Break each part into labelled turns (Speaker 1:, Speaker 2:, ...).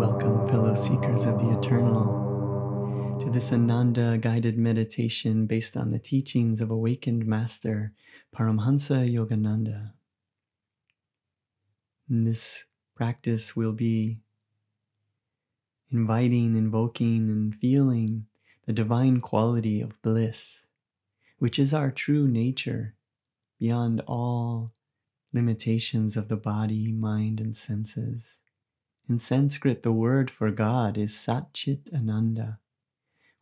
Speaker 1: Welcome, fellow seekers of the eternal, to this Ananda guided meditation based on the teachings of awakened Master Paramhansa Yogananda. In this practice, we'll be inviting, invoking, and feeling the divine quality of bliss, which is our true nature, beyond all limitations of the body, mind, and senses. In Sanskrit, the word for God is Sat-Chit Ananda,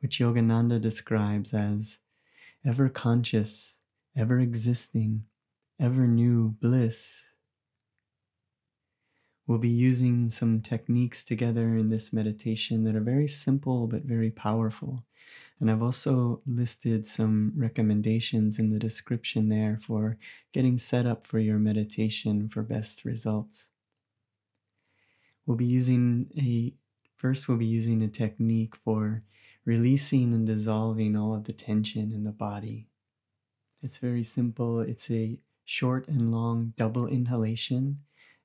Speaker 1: which Yogananda describes as ever conscious, ever existing, ever new bliss. We'll be using some techniques together in this meditation that are very simple but very powerful. And I've also listed some recommendations in the description there for getting set up for your meditation for best results. We'll be using a technique for releasing and dissolving all of the tension in the body. It's very simple. It's a short and long double inhalation,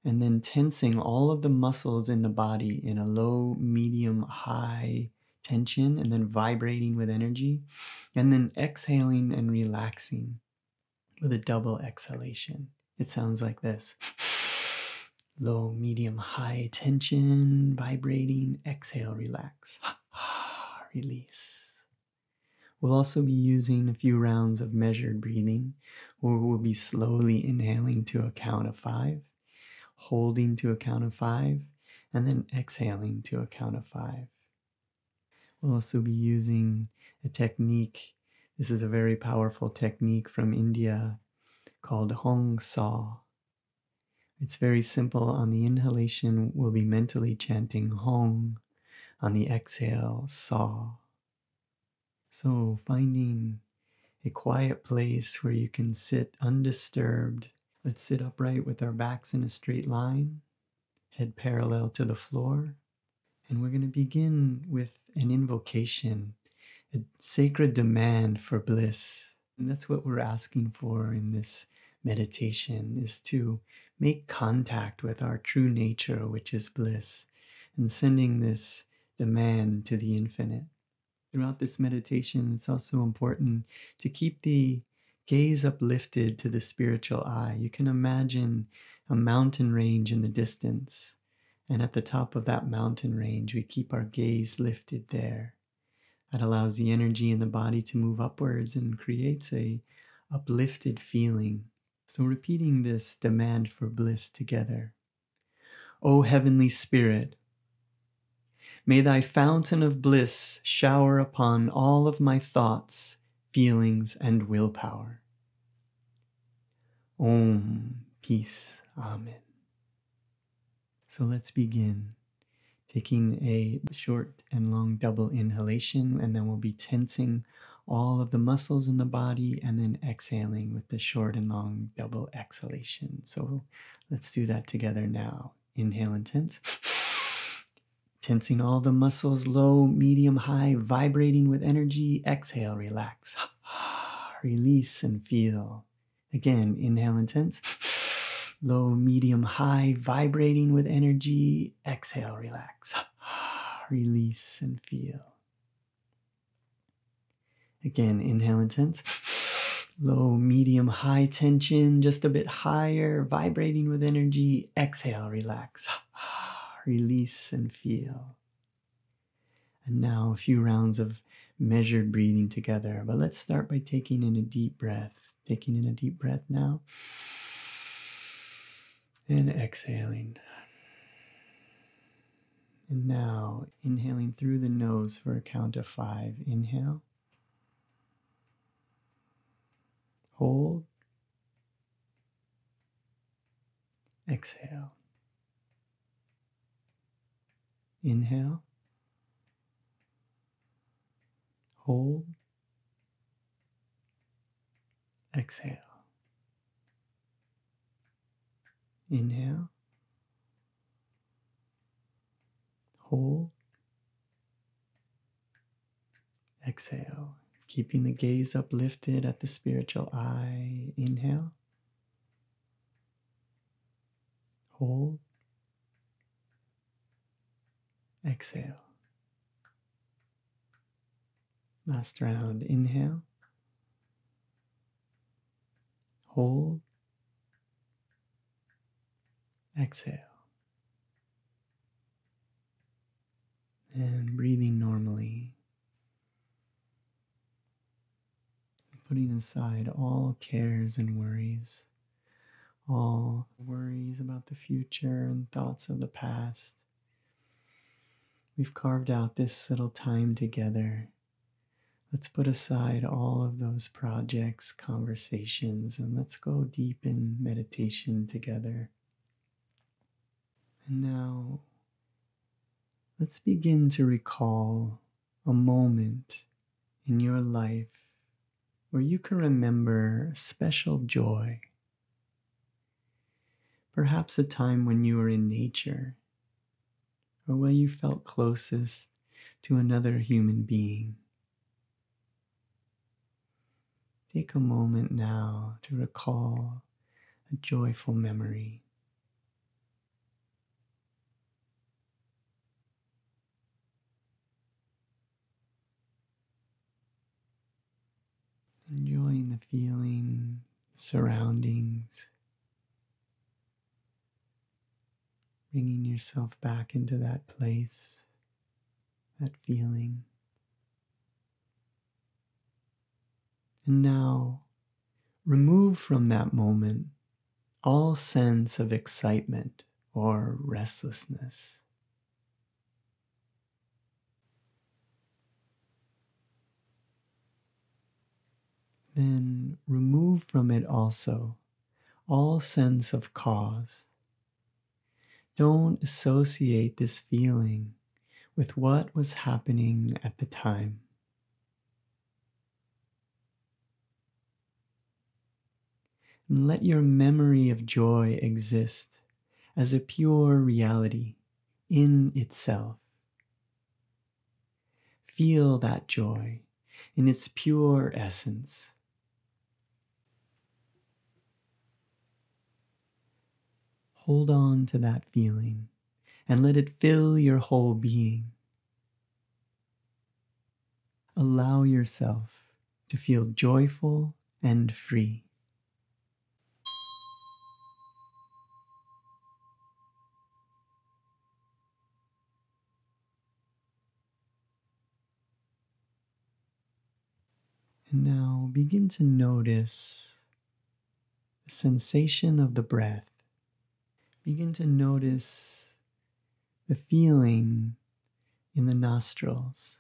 Speaker 1: and then tensing all of the muscles in the body in a low, medium, high tension, and then vibrating with energy, and then exhaling and relaxing with a double exhalation. It sounds like this. Low, medium, high tension, vibrating, exhale, relax, release. We'll also be using a few rounds of measured breathing, where we'll be slowly inhaling to a count of 5, holding to a count of 5, and then exhaling to a count of 5. We'll also be using a technique. This is a very powerful technique from India called Hong Saw. It's very simple. On the inhalation, we'll be mentally chanting Hong. On the exhale, Saw. So finding a quiet place where you can sit undisturbed. Let's sit upright with our backs in a straight line, head parallel to the floor. And we're going to begin with an invocation, a sacred demand for bliss. And that's what we're asking for in this meditation, is to make contact with our true nature, which is bliss, and sending this demand to the infinite. Throughout this meditation, it's also important to keep the gaze uplifted to the spiritual eye. You can imagine a mountain range in the distance, and at the top of that mountain range, we keep our gaze lifted there. That allows the energy in the body to move upwards and creates a uplifted feeling. So repeating this demand for bliss together. O Heavenly Spirit, may thy fountain of bliss shower upon all of my thoughts, feelings, and willpower. Om, peace, amen. So let's begin. Taking a short and long double inhalation, and then we'll be tensing all of the muscles in the body and then exhaling with the short and long double exhalation. So let's do that together now. Inhale and tense. Tensing all the muscles, low, medium, high, vibrating with energy. Exhale, relax. Release and feel. Again, inhale and tense. Low, medium, high, vibrating with energy. Exhale, relax. Release and feel. Again, inhale and tense. Low, medium, high tension, just a bit higher, vibrating with energy. Exhale, relax. Release and feel. And now a few rounds of measured breathing together. But let's start by taking in a deep breath. Taking in a deep breath now. And exhaling. And now inhaling through the nose for a count of 5. Inhale. Hold. Exhale. Inhale. Hold. Exhale. Inhale. Hold. Exhale. Keeping the gaze uplifted at the spiritual eye. Inhale. Hold. exhale. Last round, inhale, hold, exhale. And breathing normally, putting aside all cares and worries, all worries about the future and thoughts of the past. We've carved out this little time together. Let's put aside all of those projects, conversations, and let's go deep in meditation together. And now, let's begin to recall a moment in your life where you can remember special joy. Perhaps a time when you were in nature, or where you felt closest to another human being. Take a moment now to recall a joyful memory. Enjoying the feeling, surroundings, bringing yourself back into that place, that feeling. And now, remove from that moment all sense of excitement or restlessness. Then remove from it also all sense of cause. Don't associate this feeling with what was happening at the time. And let your memory of joy exist as a pure reality in itself. Feel that joy in its pure essence. Hold on to that feeling and let it fill your whole being. Allow yourself to feel joyful and free. And now begin to notice the sensation of the breath. Begin to notice the feeling in the nostrils.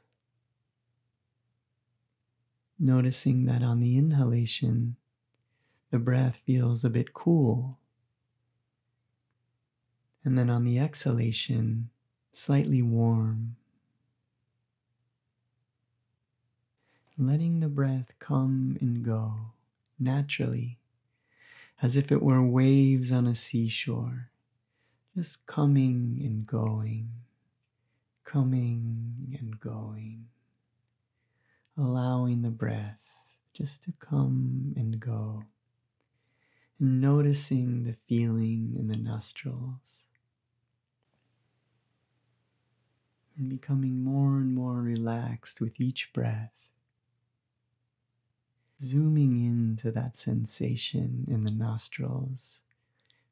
Speaker 1: Noticing that on the inhalation, the breath feels a bit cool. And then on the exhalation, slightly warm. Letting the breath come and go naturally, as if it were waves on a seashore, just coming and going, coming and going, allowing the breath just to come and go, and noticing the feeling in the nostrils, and becoming more and more relaxed with each breath. Zooming into that sensation in the nostrils,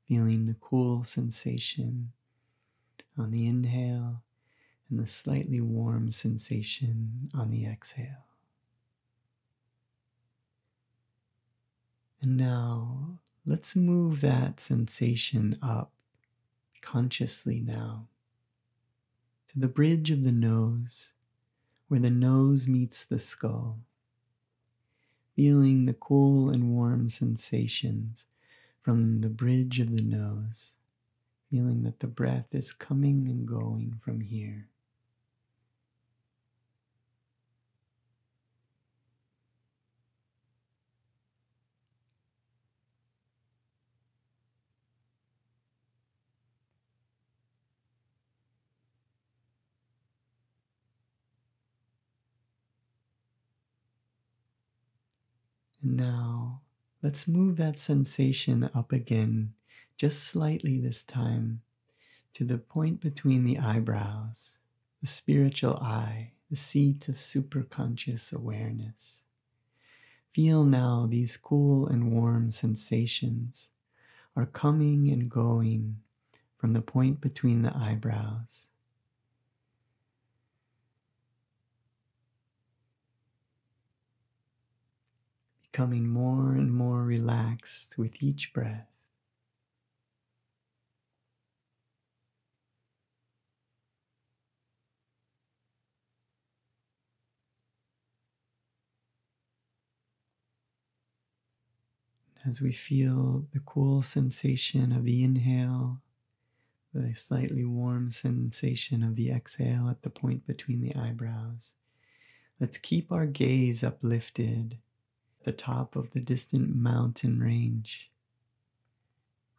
Speaker 1: feeling the cool sensation on the inhale and the slightly warm sensation on the exhale. And now, let's move that sensation up consciously now to the bridge of the nose, where the nose meets the skull. Feeling the cool and warm sensations from the bridge of the nose, feeling that the breath is coming and going from here. And now, let's move that sensation up again, just slightly this time, to the point between the eyebrows. the spiritual eye, the seat of superconscious awareness. Feel now these cool and warm sensations are coming and going from the point between the eyebrows. Becoming more and more relaxed with each breath. As we feel the cool sensation of the inhale, the slightly warm sensation of the exhale at the point between the eyebrows, let's keep our gaze uplifted at the top of the distant mountain range,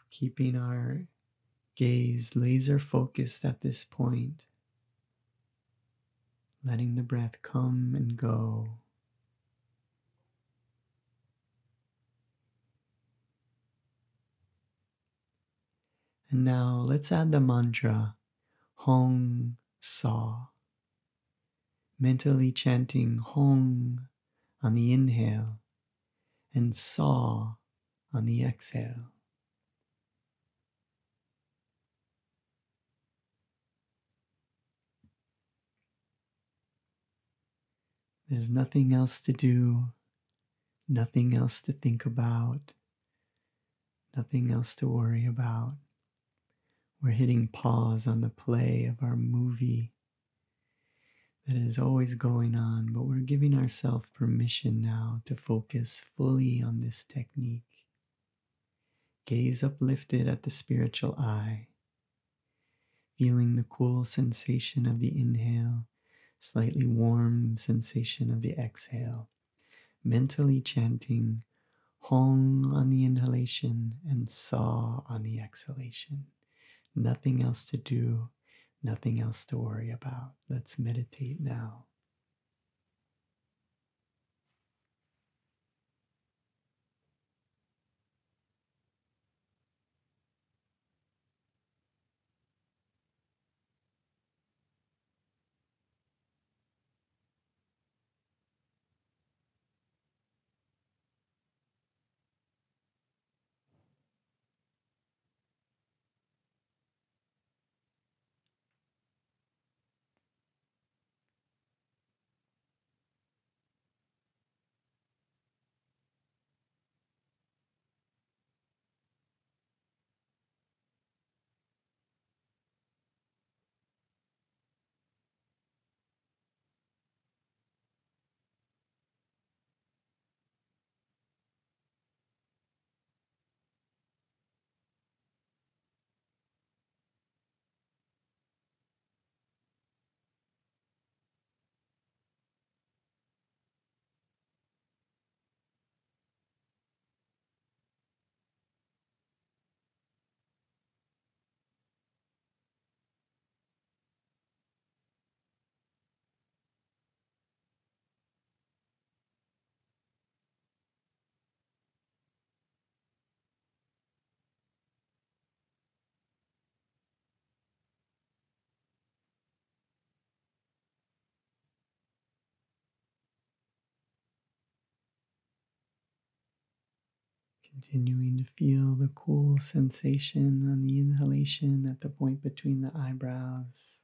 Speaker 1: keeping our gaze laser focused at this point, letting the breath come and go. And now let's add the mantra Hong Sa, mentally chanting Hong on the inhale and Sa on the exhale. There's nothing else to do, nothing else to think about, nothing else to worry about. We're hitting pause on the play of our movie that is always going on, but we're giving ourselves permission now to focus fully on this technique. Gaze uplifted at the spiritual eye, feeling the cool sensation of the inhale, slightly warm sensation of the exhale, mentally chanting Hong on the inhalation and Sa on the exhalation. Nothing else to do, nothing else to worry about. Let's meditate now. Continuing to feel the cool sensation on the inhalation at the point between the eyebrows.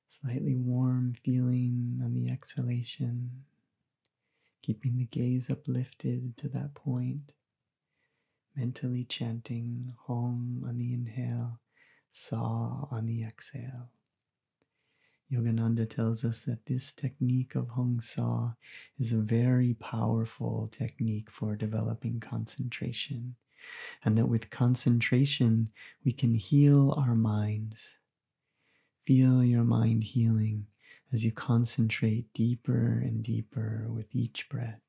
Speaker 1: Slightly warm feeling on the exhalation. Keeping the gaze uplifted to that point. Mentally chanting Hong on the inhale, Sa on the exhale. Yogananda tells us that this technique of Hong Sa is a very powerful technique for developing concentration, and that with concentration we can heal our minds. Feel your mind healing as you concentrate deeper and deeper with each breath.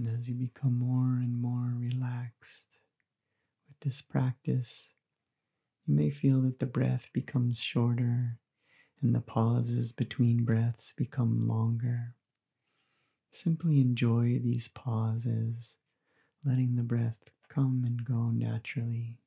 Speaker 1: And as you become more and more relaxed with this practice, you may feel that the breath becomes shorter and the pauses between breaths become longer. Simply enjoy these pauses, letting the breath come and go naturally.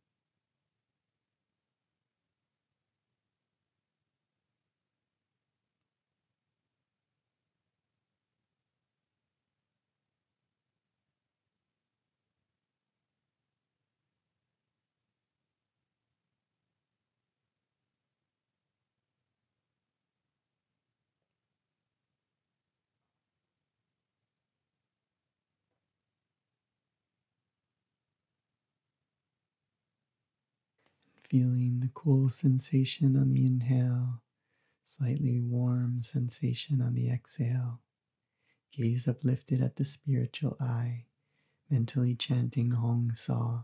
Speaker 1: Feeling the cool sensation on the inhale, slightly warm sensation on the exhale. Gaze uplifted at the spiritual eye, mentally chanting Hong Sa.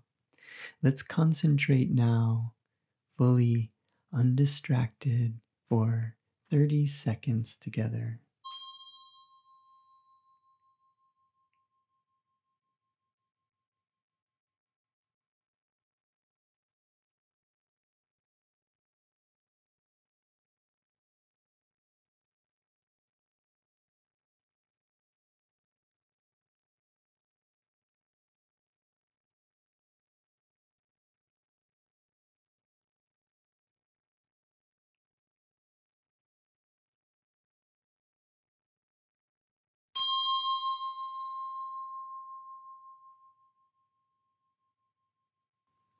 Speaker 1: Let's concentrate now, fully undistracted for 30 seconds together.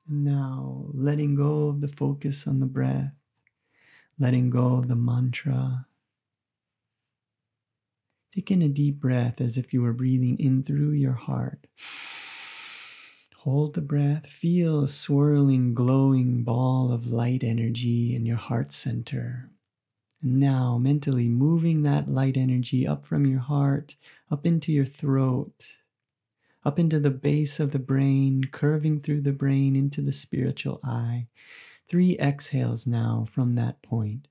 Speaker 1: And now, letting go of the focus on the breath, letting go of the mantra. Take in a deep breath as if you were breathing in through your heart. Hold the breath, feel a swirling, glowing ball of light energy in your heart center. And now, mentally moving that light energy up from your heart, up into your throat, up into the base of the brain, curving through the brain into the spiritual eye. 3 exhales now from that point.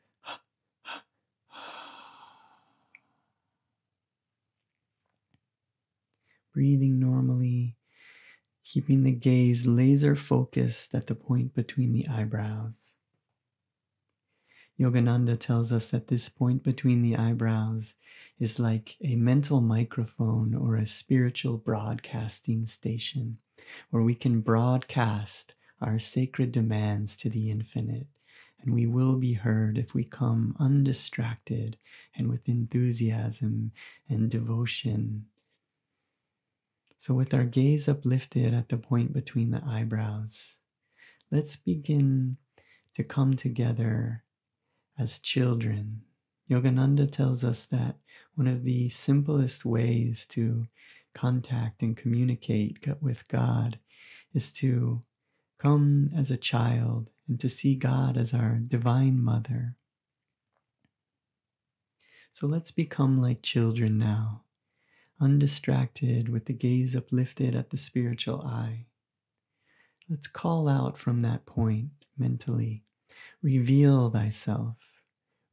Speaker 1: Breathing normally, keeping the gaze laser focused at the point between the eyebrows. Yogananda tells us that this point between the eyebrows is like a mental microphone or a spiritual broadcasting station where we can broadcast our sacred demands to the infinite, and we will be heard if we come undistracted and with enthusiasm and devotion. So with our gaze uplifted at the point between the eyebrows, let's begin to come together as children. Yogananda tells us that one of the simplest ways to contact and communicate with God is to come as a child and to see God as our divine mother. So let's become like children now, undistracted with the gaze uplifted at the spiritual eye. Let's call out from that point mentally, reveal thyself,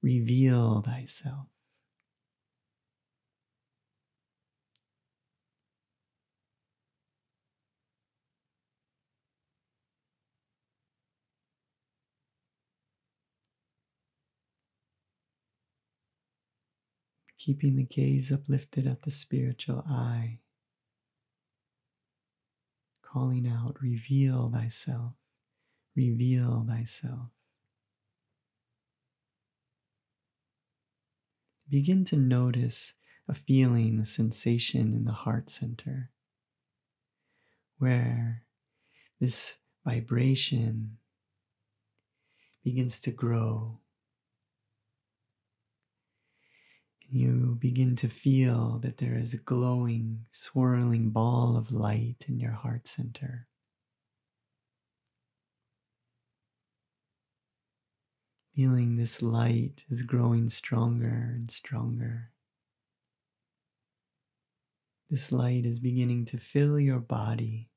Speaker 1: reveal thyself. Keeping the gaze uplifted at the spiritual eye, calling out, reveal thyself, reveal thyself. Begin to notice a feeling, a sensation in the heart center, where this vibration begins to grow. And you begin to feel that there is a glowing, swirling ball of light in your heart center. Feeling this light is growing stronger and stronger. This light is beginning to fill your body.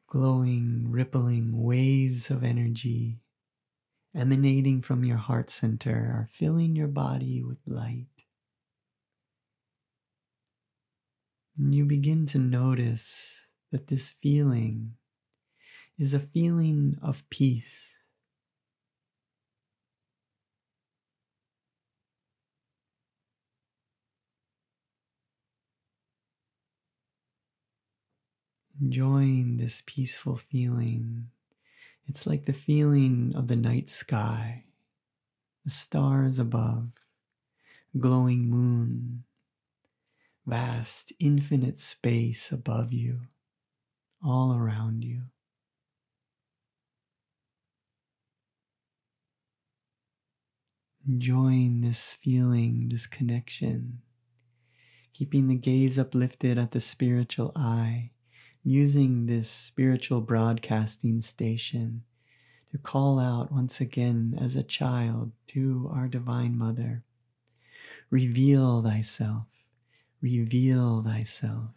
Speaker 1: Glowing, rippling waves of energy emanating from your heart center are filling your body with light. And you begin to notice that this feeling is a feeling of peace. Enjoying this peaceful feeling. It's like the feeling of the night sky, the stars above, glowing moon, vast, infinite space above you, all around you. Enjoying this feeling, this connection, keeping the gaze uplifted at the spiritual eye, using this spiritual broadcasting station to call out once again as a child to our Divine Mother. Reveal thyself, reveal thyself.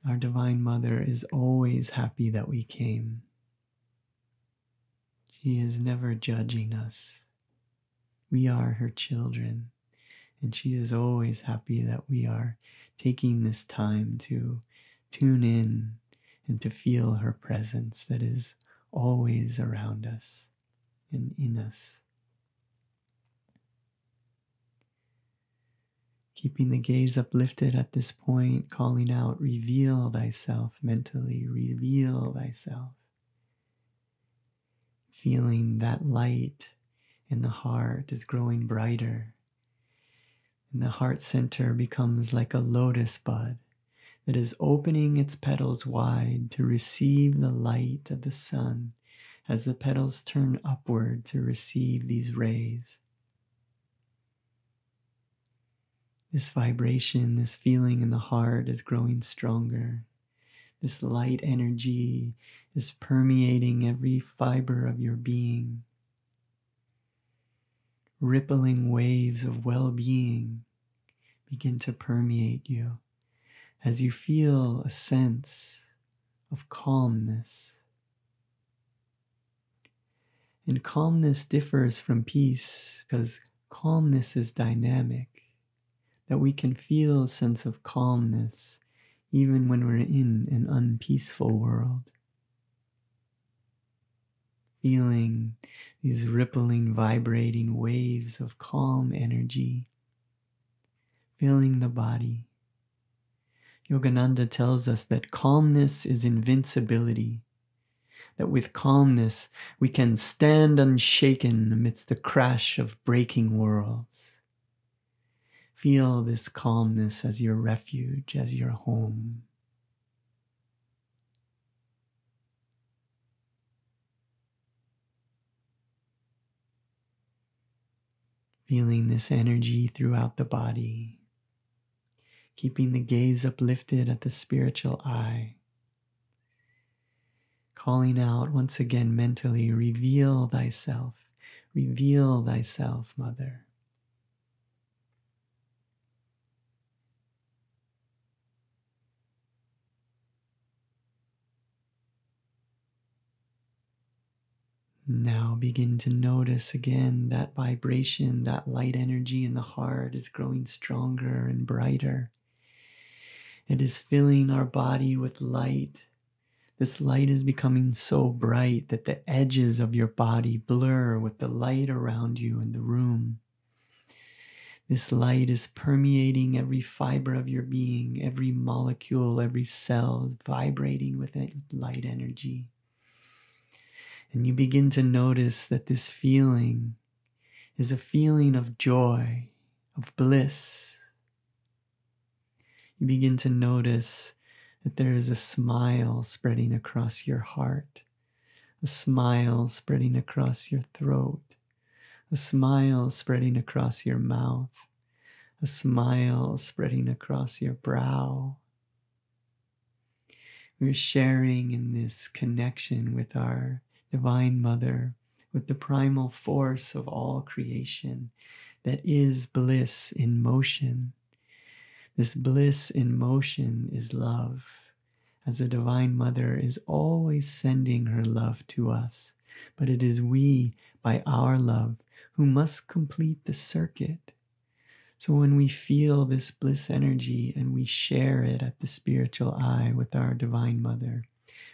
Speaker 1: Our Divine Mother is always happy that we came. She is never judging us. We are her children, and she is always happy that we are taking this time to tune in and to feel her presence that is always around us and in us. Keeping the gaze uplifted at this point, calling out, reveal thyself mentally, reveal thyself. Feeling that light in the heart is growing brighter. And the heart center becomes like a lotus bud that is opening its petals wide to receive the light of the sun as the petals turn upward to receive these rays. This vibration, this feeling in the heart is growing stronger. This light energy is permeating every fiber of your being. Rippling waves of well-being begin to permeate you as you feel a sense of calmness. And calmness differs from peace because calmness is dynamic, that we can feel a sense of calmness even when we're in an unpeaceful world. Feeling these rippling, vibrating waves of calm energy, filling the body. Yogananda tells us that calmness is invincibility, that with calmness we can stand unshaken amidst the crash of breaking worlds. Feel this calmness as your refuge, as your home. Feeling this energy throughout the body. Keeping the gaze uplifted at the spiritual eye. Calling out once again mentally, reveal thyself, Mother. Now begin to notice again that vibration, that light energy in the heart is growing stronger and brighter. It is filling our body with light. This light is becoming so bright that the edges of your body blur with the light around you in the room. This light is permeating every fiber of your being, every molecule, every cell is vibrating with light energy. And you begin to notice that this feeling is a feeling of joy, of bliss. You begin to notice that there is a smile spreading across your heart, a smile spreading across your throat, a smile spreading across your mouth, a smile spreading across your brow. We're sharing in this connection with our Divine Mother, with the primal force of all creation that is bliss in motion. This bliss in motion is love, as the Divine Mother is always sending her love to us. But it is we, by our love, who must complete the circuit. So when we feel this bliss energy and we share it at the spiritual eye with our Divine Mother,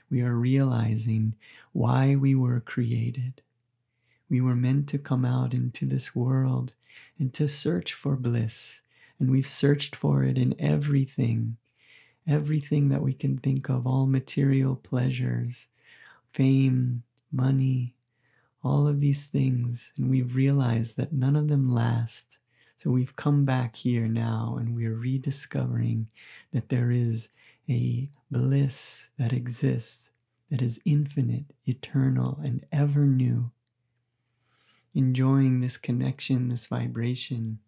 Speaker 1: we are realizing why we were created. We were meant to come out into this world and to search for bliss. And we've searched for it in everything that we can think of, all material pleasures, fame, money, all of these things. And we've realized that none of them last. So we've come back here now and we're rediscovering that there is a bliss that exists, that is infinite, eternal, and ever new. Enjoying this connection, this vibration.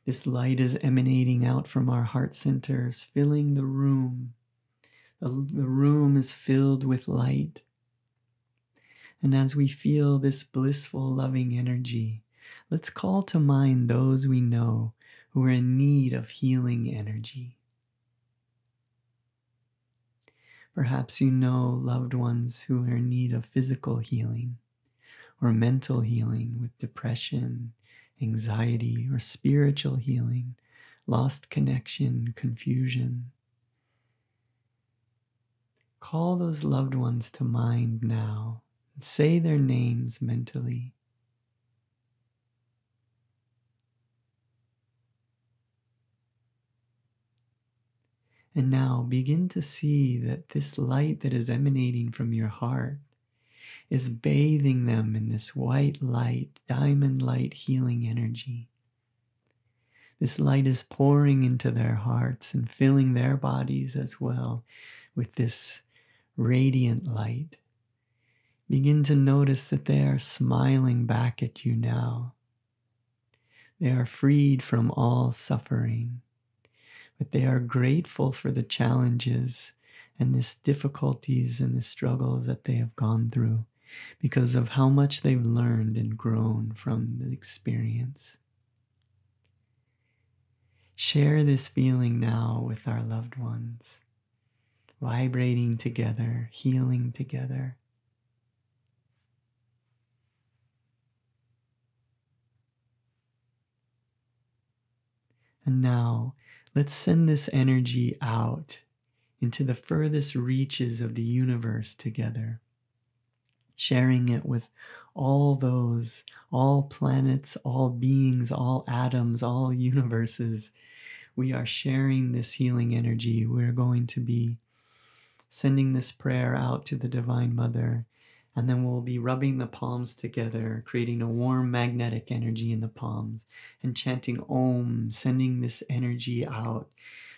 Speaker 1: This light is emanating out from our heart centers, filling the room. The room is filled with light. And as we feel this blissful, loving energy, let's call to mind those we know who are in need of healing energy. Perhaps you know loved ones who are in need of physical healing or mental healing with depression, anxiety, or spiritual healing, lost connection, confusion. Call those loved ones to mind now and say their names mentally. And now begin to see that this light that is emanating from your heart is bathing them in this white light, diamond light healing energy. This light is pouring into their hearts and filling their bodies as well with this radiant light. Begin to notice that they are smiling back at you now. They are freed from all suffering, but they are grateful for the challenges and the difficulties and the struggles that they have gone through because of how much they've learned and grown from the experience. Share this feeling now with our loved ones, vibrating together, healing together. And now, let's send this energy out into the furthest reaches of the universe together, sharing it with all those, all planets, all beings, all atoms, all universes. We are sharing this healing energy. We're going to be sending this prayer out to the Divine Mother, and then we'll be rubbing the palms together, creating a warm magnetic energy in the palms, and chanting Om, sending this energy out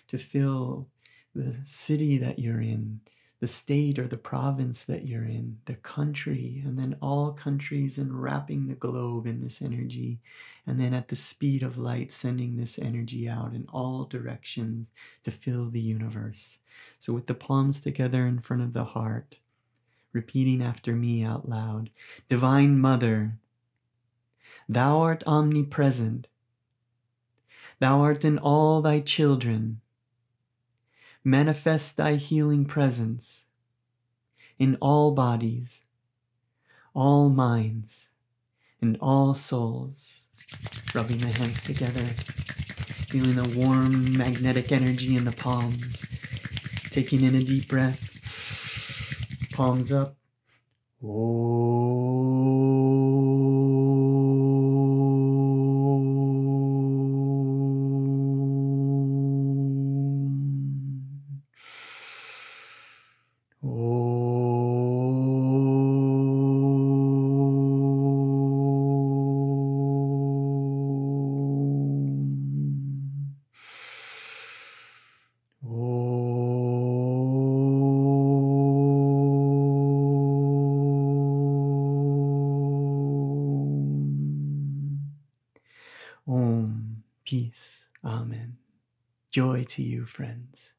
Speaker 1: to fill the city that you're in, the state or the province that you're in, the country, and then all countries, and wrapping the globe in this energy, and then at the speed of light, sending this energy out in all directions to fill the universe. So with the palms together in front of the heart, repeating after me out loud, Divine Mother, Thou art omnipresent. Thou art in all thy children. Manifest thy healing presence in all bodies, all minds, and all souls. Rubbing the hands together, feeling the warm magnetic energy in the palms. Taking in a deep breath, palms up. Om, peace, amen. Joy to you, friends.